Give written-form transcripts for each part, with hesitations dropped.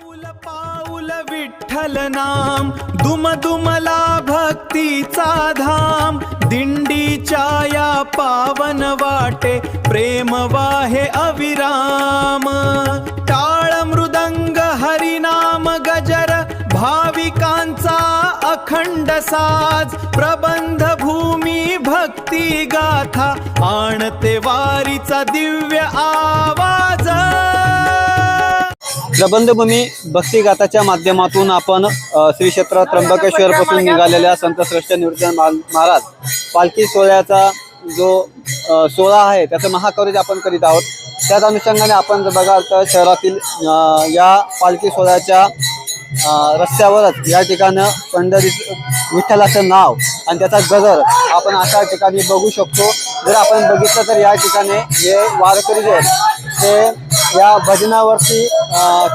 पाऊल पाऊल विठ्ठल नाम, दुम दुमला भक्तीचा धाम। दिंडीच्या या पावन वाटे प्रेम वाहे अविराम। टाळ मृदंग हरिनाम गजर, भाविकांचा अखंड साज। प्रबंध भूमी भक्ती गाथा, आणते वारीचा दिव्य आवाज। प्रबंधभूमी भक्तिगाथाच्या माध्यमातून आपण श्री क्षेत्र त्र्यंबकेश्वर पासून निघालेल्या संत श्रेष्ठ निवृत्ती महाराज पालखी सोहळ्याचा जो सोहळा आहे त्याचं महाकवरेज आपण करीत आहोत। त्याच अनुषंगाने आपण जर बघाल तर शहरातील या पालखी सोहळ्याच्या रस्त्यावरच या ठिकाणी पंढरी विठ्ठलाचं नाव आणि त्याचा गजर आपण अशा ठिकाणी बघू शकतो। जर आपण बघितलं तर या ठिकाणी जे वारकरी जे आहेत ते या भजनावरती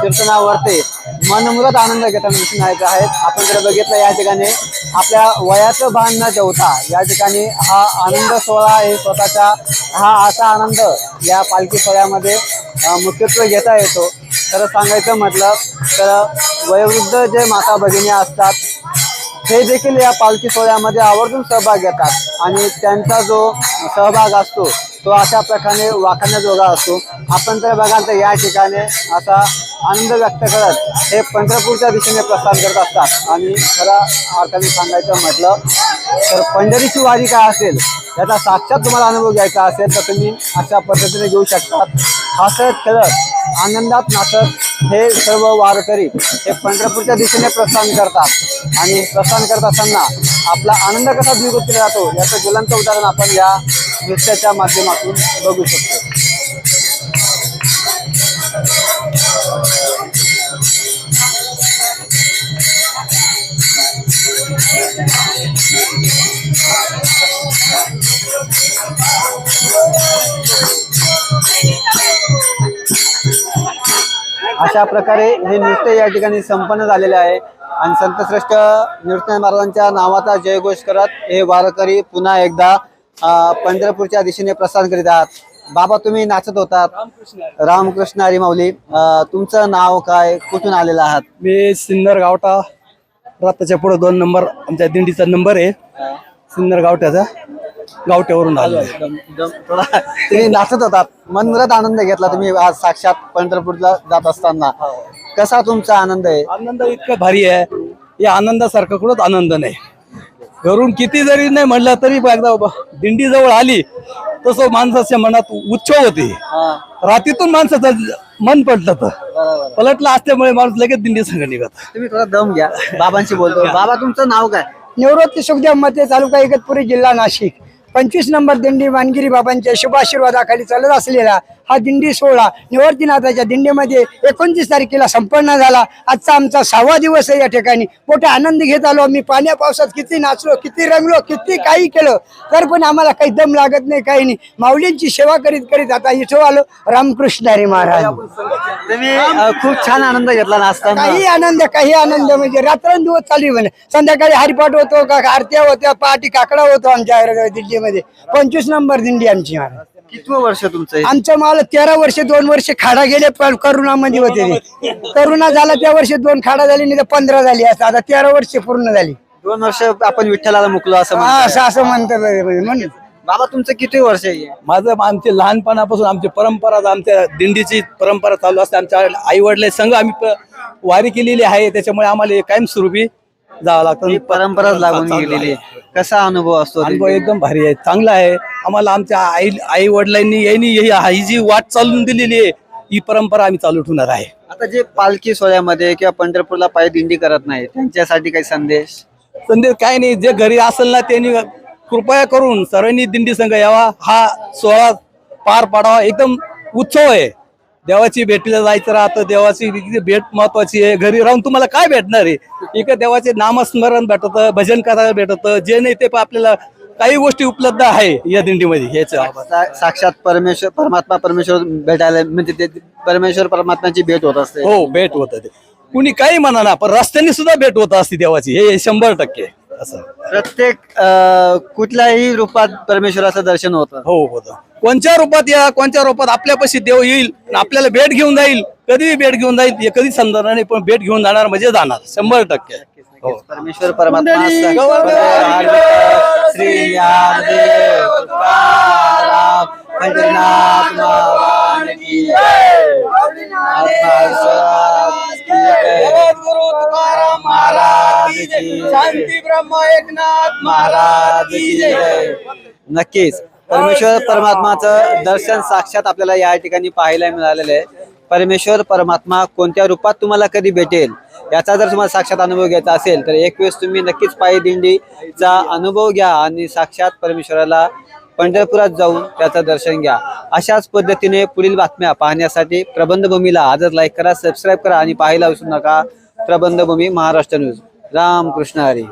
कीर्तनावरती मनमुराद आनंद घेताना दिसून येत आहेत। आपण जर बघितलं या ठिकाणी आपल्या वयाचं भान न ठेवता या ठिकाणी हा आनंद सोहळा आहे, स्वतःचा हा असा आनंद या पालखी सोहळ्यामध्ये मुख्यत्वे घेता येतो। तर सांगायचं म्हटलं तर वयोवृद्ध जे माता भगिनी असतात हे देखील या पालखी सोहळ्यामध्ये आवर्जून सहभाग घेतात आणि त्यांचा जो सहभाग असतो तो अशा प्रकारे वाखाणण्याजोगा असतो। आपण जर बघाल तर या ठिकाणी असा आनंद व्यक्त करत हे पंढरपूरच्या दिशेने प्रस्थान करत असतात। आणि खऱ्या अर्थाने सांगायचं म्हटलं तर पंढरीची वारी काय असेल याचा साक्षात तुम्हाला अनुभव घ्यायचा असेल तर तुम्ही अशा पद्धतीने घेऊ शकतात। हसत खेळत आनंदात नाचत हे सर्व वारकरी हे पंढरपूरच्या दिशेने प्रस्थान करतात आणि प्रस्थान करत असताना आपला आनंद कसा द्विगुणित जातो याचं ज्वलंत उदाहरण आपण या नृत्याच्या माध्यमातून बघू शकतो। अशा प्रकारे हे नृत्य या ठिकाणी संपन्न झालेले आहे आणि संत श्रेष्ठ निवृत्ती महाराजांच्या नावाचा जयघोष करत हे वारकरी पुन्हा एकदा पंढरपूरच्या दिशेने प्रस्थान करीत आहात। बाबा तुम्ही नाचत होतात। रामकृष्ण हरी माऊली, तुमचं नाव काय, कुठून आलेलं आहात? मी सिन्नर गावठा रथाच्या पुढे 2 नंबर आमच्या दिंडीचा नंबर आहे। सिन्नर गावठ्याचा गावठ्यावरून आलो। तुम्ही नाचत होतात, मनमुराद आनंद घेतला तुम्ही आज साक्षात पंढरपूरला जात असताना। कसा तुमचा आनंद आहे? आनंद इतका भारी आहे, या आनंदासारखा कुठंच आनंद नाही। घरून किती जरी नाही म्हणलं तरी एकदा दिंडी जवळ आली तसं माणसाच्या मनात उत्सव होते। रात्रीतून माणसाचं मन पलटलं असल्यामुळे माणूस लगेच दिंडी संघ निघत। तुम्ही थोडा दम घ्या, बाबांशी बोलतो। बाबा तुमचं नाव काय? निवृत्ती सुखदेव मते, तालुका इगतपुरी, जिल्हा नाशिक। 25 नंबर दिंडी वानगिरी बाबांच्या शुभ आशीर्वादाखाली चालत असलेला हा दिंडी सोहळा निवर्तीनाथाच्या दिंडीमध्ये 29 तारखेला संपन्न झाला। आजचा आमचा 6वा दिवस आहे। या ठिकाणी मोठा आनंद घेत आलो आम्ही। पाण्या पावसात किती नाचलो, किती रंगलो, किती काही केलं तर पण आम्हाला काही दम लागत नाही, काही नाही। माऊलींची सेवा करीत करीत आता इथं आलो। रामकृष्ण हरी महाराज। तुम्ही खूप छान आनंद घेतला नाचताना। काही आनंद म्हणजे रात्रंदिवस चालू म्हणे। संध्याकाळी हरिपाठ होतो, का आरत्या होत्या, पहाटी काकडा होतो आमच्या दिंडीमध्ये। 25 नंबर दिंडी आमची। कितवं वर्ष तुमचं? आमचं मला 13 वर्ष, 2 वर्ष खाडा गेले, पण करोनामध्ये होते। करोना झाला त्या वर्षी 2 खाडा झाली, नाही तर 15 झाली। आता 13 वर्ष पूर्ण झाली। 2 वर्ष आपण विठ्ठलाला मुकलो असं म्हणतात म्हणून। बाबा तुमचं किती वर्ष आहे? माझं आमचे लहानपणापासून आमची परंपरा, आमच्या दिंडीची परंपरा चालू असते। आमच्या आई वडील संघ आम्ही वारी केलेली आहे, त्याच्यामुळे आम्हाला कायमस्वरूपी जावं लागतं। परंपराच लागून गेलेली आहे। कसा अनुभव असतो? अनुभव एकदम भारी आहे, चांगला आहे। आम्हाला आमच्या आई वडिलांनी ही जी वाट चालून दिलेली आहे ही परंपरा आम्ही चालू ठेवणार आहे। आता जे पालखी सोहळ्यामध्ये किंवा पंढरपूरला पायी दिंडी करत नाही त्यांच्यासाठी काही संदेश काय नाही, जे घरी असेल ना त्यांनी कृपया करून सर्वांनी दिंडी संघ यावा, हा सोहळा पार पाडावा। एकदम उत्सव आहे, देवाची भेटीला जायचं राहतं। देवाची भेट महत्वाची आहे। घरी राहून तुम्हाला काय भेटणार आहे? इकडे देवाचे नामस्मरण भेटत, भजन करायला भेटत, जे नाही ते आपल्याला काही गोष्टी उपलब्ध आहे या दिंडीमध्ये। हेच साक्षात परमेश्वर भेटायला म्हणजे ते परमेश्वर परमात्म्याची भेट होत असते। हो, भेट होत ते कुणी काही म्हणा ना, पण रस्त्याने सुद्धा भेट होत असते देवाची, हे 100% असं। प्रत्येक कुठल्याही रूपात परमेश्वराचं दर्शन होतं। हो, होतं। कोणत्या रूपात या कोणत्या रूपात आपल्यापाशी देव येईल आणि आपल्याला भेट घेऊन जाईल, कधीही भेट घेऊन जाईल हे कधी समजणार नाही, पण भेट घेऊन जाणार म्हणजे जाणार 100%. परमेश्वर परमात्मा श्री ज्ञानदेव तुकाराम पंढरीनाथ महाराज की जय. गुरु तुकाराम महाराज की जय. शांती ब्रह्म एकनाथ महाराज की जय. नक्कीच परमेश्वर परमात्माचं दर्शन साक्षात आपल्याला या ठिकाणी पाहायला मिळालेलं आहे. परमेश्वर परमात्मा कोणत्या रूपात तुम्हाला कधी भेटेल याचा जर तुम्हाला साक्षात अनुभव घ्यायचा असेल तर एक वेळेस तुम्ही नक्कीच पायी दिंडीचा अनुभव घ्या आणि साक्षात परमेश्वराला पंढरपुरात जाऊन त्याचं दर्शन घ्या. अशाच पद्धतीने पुढील बातम्या पाहण्यासाठी प्रबंधभूमीला आजच लाईक करा, सबस्क्राईब करा आणि पाहायला विसरू नका प्रबंधभूमी महाराष्ट्र न्यूज. रामकृष्ण हरी.